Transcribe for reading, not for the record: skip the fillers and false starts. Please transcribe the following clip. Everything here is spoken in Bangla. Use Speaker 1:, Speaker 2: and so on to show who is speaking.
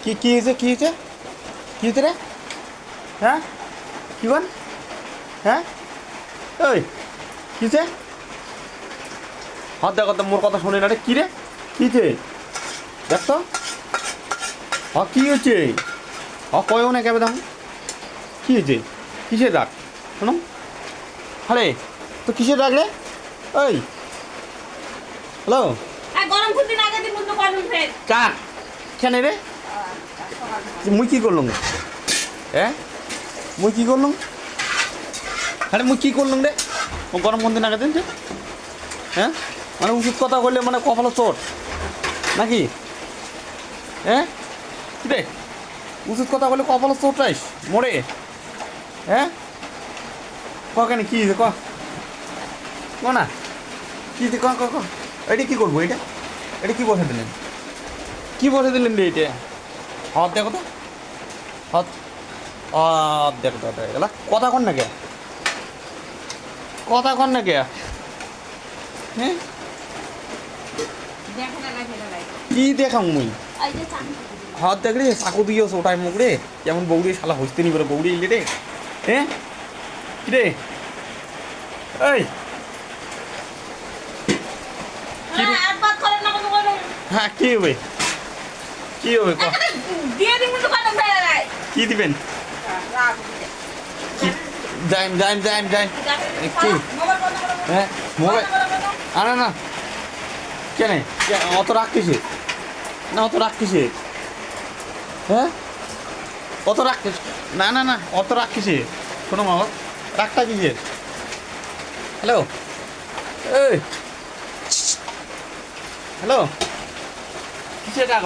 Speaker 1: কি হয়েছে কি হয়েছে কি হয়েছে রে? হ্যাঁ কি বল? হ্যাঁ ওই কি হয়েছে? হাত দেখো তো, মোর কথা শোনে না রে। কী রে কী হয়েছে দেখ তো। কী হয়েছে? কয়ও না কেবে দাম। কী হয়েছে? কিসের রাগ শোনো? আরে তো কিসের রাগ রে? ওই হ্যালো কার কেন রে? মুই কী করলাম? হ্যাঁ মুই কী করলাম? আরে মুই কী করলাম রে? ও গরম বন্ধু নাগে দিন যে। হ্যাঁ মানে উচিত কথা বললে মানে কপালে চোট নাকি? হ্যাঁ কী রে উচিত কথা বললে কপালে চোট রাইস মোড়ে? হ্যাঁ কেন কী ক না কী ক ক ক এটা কী করবো? এটা কী বসে দিলেন? কী বসে দিলেন রে এটা? হাত দেখো তো, হাত দেখো তো গেল। কথা কন না কে? কথা কন না কে? হ্যাঁ কি দেখাম মুই? হাত দেখ রে, চাকু দিয়েছ ওটাই মুখ রে। যেমন বৌড়ি শালা হইতে নি করে বৌড়ি এলে রে। হ্যাঁ কি রে? এই হ্যাঁ কি হবে? কি হবে কি দিবেন? যাইম যাইম যাইম যাইম কি? হ্যাঁ মোবাইল আনা না কেন? অত রাগ কিসে? না অত রাগ কিসে? হ্যাঁ অত রাগ না না না অত রাগ কিসে? শোনো মা রাগটা কিসের? হ্যালো এই হ্যালো কিসের রাগ?